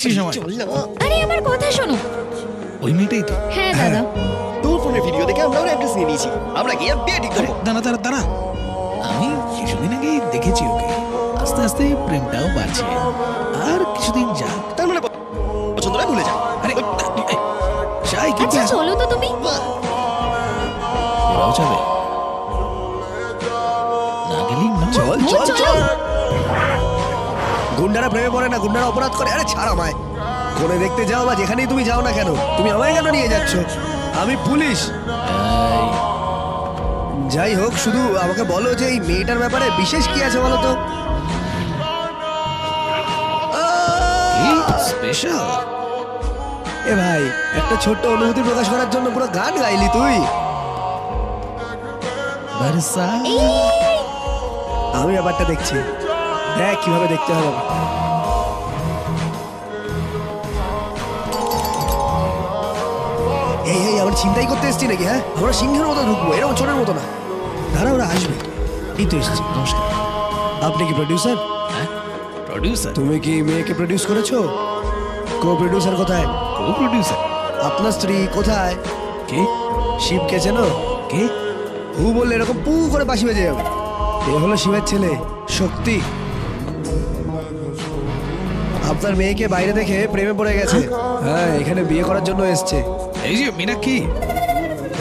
চল না। আরে আমার কথা শোনো। ওই মেয়েটাই তো। হ্যাঁ দাদা। তোর ফোনের ভিডিও দেখে আমরা ওর অ্যাড্রেস নিয়ে নিয়েছি। আমরা গিয়ে বিয়ে ঠিক করব। দাঁড়া দাঁড়া দাঁড়া, আমি কিছুদিন আগেই দেখেছি ওকে। আস্তে আস্তে প্রেমটাও বাড়ছে। আর কিছুদিন যাক। তার মানে পছন্দ নয়, ভুলে যা। আরে যাই কি আচ্ছা চলো তো তুমি। ওরাও যাবে না, গেলেই না। চল ও, চল চলো। চল। গুন্ডারা প্রেমে পড়ে না, গুন্ডারা অপরাধ করে। আরে ছাড় আমায়। কোনে দেখতে যাও বা যেখানেই তুমি যাও না কেন, তুমি আমায় কেন নিয়ে যাচ্ছ? আমি পুলিশ। যাই হোক, শুধু আমাকে বলো যে এই মেয়েটার ব্যাপারে বিশেষ কি আছে বলো তো। স্পেশাল। এ ভাই, একটা ছোট্ট অনুভূতি প্রকাশ করার জন্য পুরো গান গাইলি তুই। বরসা। আমি ব্যাপারটা দেখছি, দেখ কিভাবে দেখতে হবে। এই এই আমরা চিন্তাই করতে এসছি নাকি? হ্যাঁ, আমরা সিংহের মতো ঢুকবো, এরকম চোরের মতো না। দাঁড়া, ওরা আসবে। এই তো এসছি। নমস্কার। আপনি কি প্রডিউসার? হ্যাঁ, প্রডিউসার। তুমি কি মেয়েকে প্রডিউস করেছো? কো প্রডিউসার কোথায়? কো প্রডিউসার। আপনার স্ত্রী কোথায়? কে? শিবকে চেনো? কে? হু বললে এরকম পু করে বাঁশি বেজে যাবে। এ হলো শিবের ছেলে শক্তি। আপনার মেয়েকে বাইরে দেখে প্রেমে পড়ে গেছে। হ্যাঁ, এখানে বিয়ে করার জন্য এসছে। এই যে মীনাক্ষী।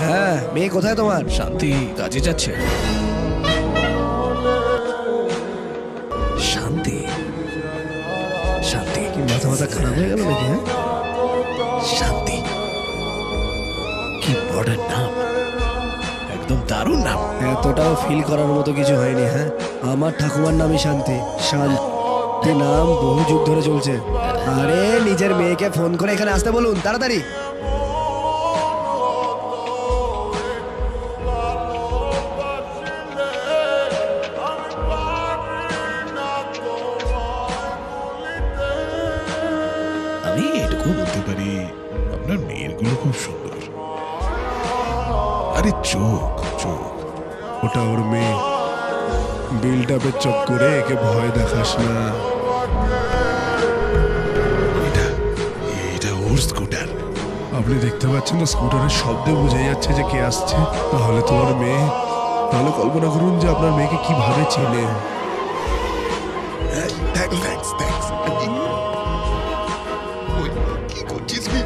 হ্যাঁ, মেয়ে কোথায় তোমার? শান্তি কাজে যাচ্ছে। শান্তি। শান্তি। কি মাথা মাথা খারাপ হয়ে গেল নাকি? হ্যাঁ, শান্তি কি মডার্ন নাম, একদম দারুণ নাম। এতটাও ফিল করার মতো কিছু হয়নি। হ্যাঁ, আমার ঠাকুমার নামই শান্তি। শান্তি নাম বহু যুগ ধরে চলছে। আরে নিজের মেয়েকে ফোন করে এখানে আসতে বলুন তাড়াতাড়ি। আমি এটুকু বলতে পারি, আপনার মেয়েরগুলো খুব সুন্দর। আরে চোখ চোখ। ওটা ওর মেয়ে। বিল্ড আপের চক্করে একে ভয় দেখাস না। এটা এটা ওর স্কুটার। আপনি দেখতে পাচ্ছেন না স্কুটারের শব্দে বোঝা যাচ্ছে যে কে আসছে। তাহলে তোমার মেয়ে। তাহলে কল্পনা করুন যে আপনার মেয়েকে কিভাবে চেনে। Thanks thanks. ওই কি করছিস তুই?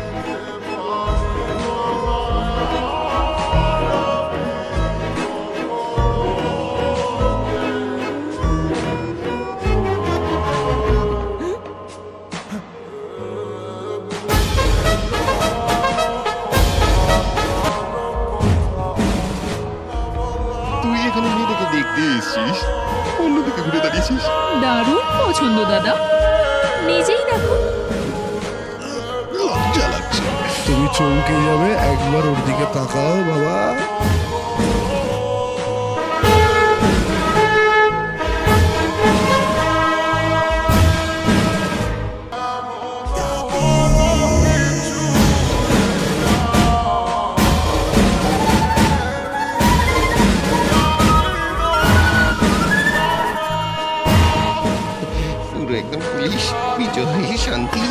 তুই এখানে মেয়েটাকে দেখতে এসেছিস, অন্যদিকে ঘুরে দাঁড়িয়েছিস। দারুণ পছন্দ দাদা, নিজেই দেখো। লজ্জা লাগছে। তুমি চমকে যাবে, একবার ওর দিকে তাকাও বাবা। পুরো একদম পুলিশ বিজয়ী শান্তি।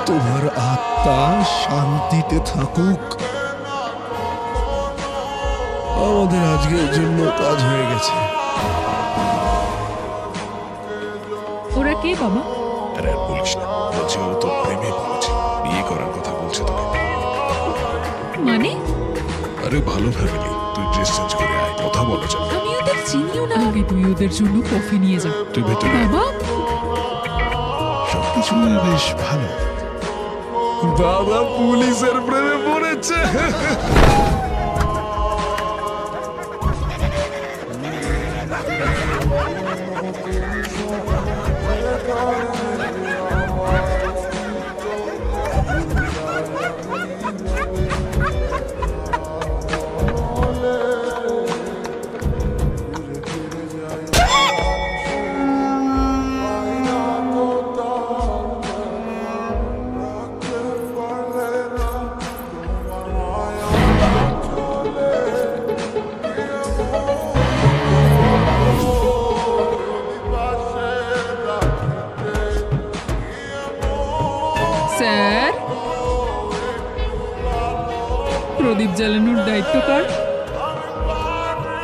তোমার আত্মা শান্তিতে থাকুক। আমাদের আজকের জন্য কাজ হয়ে গেছে। ওরা কে বাবা? আরে আর বলিস না, বলছে ও তো প্রেমে পড়েছে, বিয়ে করার কথা বলছে তোকে। মানে আরে ভালো ফ্যামিলি, তুই ড্রেস চেঞ্জ করে আয়, কথা বলা যাবে। আমি ওদের চিনিও না। আগে তুই ওদের জন্য কফি নিয়ে যা। তুই ভেতরে আয়। বাবা সবকিছু বেশ ভালো। দাদা পুলিশের প্রেমে পড়েছে। স্যার, প্রদীপ জ্বালানোর দায়িত্ব কার?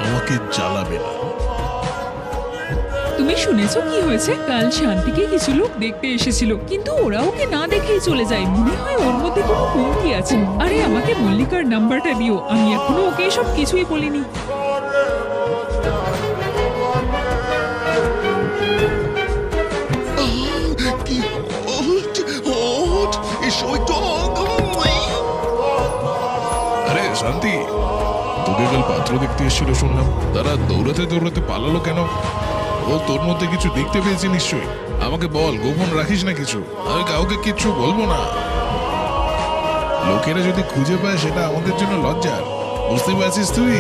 আমাকে জ্বালাবে না। তুমি শুনেছো কি হয়েছে? কাল শান্তিকে কিছু লোক দেখতে এসেছিল, কিন্তু ওরা ওকে না দেখেই চলে যায়। মনে হয় ওর মধ্যে কোনো কমতি আছে। আরে আমাকে মল্লিকার নাম্বারটা দিও, আমি এখনো ওকে এসব কিছুই বলিনি। কি হট হট এসো একটু। আরে শান্তি, তোকে কাল পাত্র দেখতে এসেছিল শুনলাম, তারা দৌড়াতে দৌড়াতে পালালো কেন? ও তোর মধ্যে কিছু দেখতে পেয়েছে নিশ্চয়ই। আমাকে বল, গোপন রাখিস না কিছু। আমি কাউকে কিচ্ছু বলবো না। লোকেরা যদি খুঁজে পায় সেটা আমাদের জন্য লজ্জার, বুঝতে পারছিস তুই?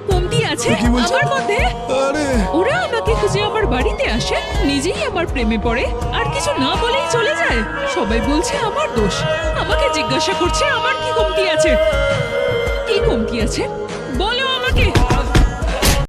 কমতি আছে কি বলছো? আমার মধ্যে? আরে ওরা আমাকে খুঁজে আমার বাড়িতে আসে, নিজেই আমার প্রেমে পড়ে, আর কিছু না বলেই চলে যায়। সবাই বলছে আমার দোষ। আমাকে জিজ্ঞাসা করছে আমার কি কমতি আছে। কি কমতি আছে বলো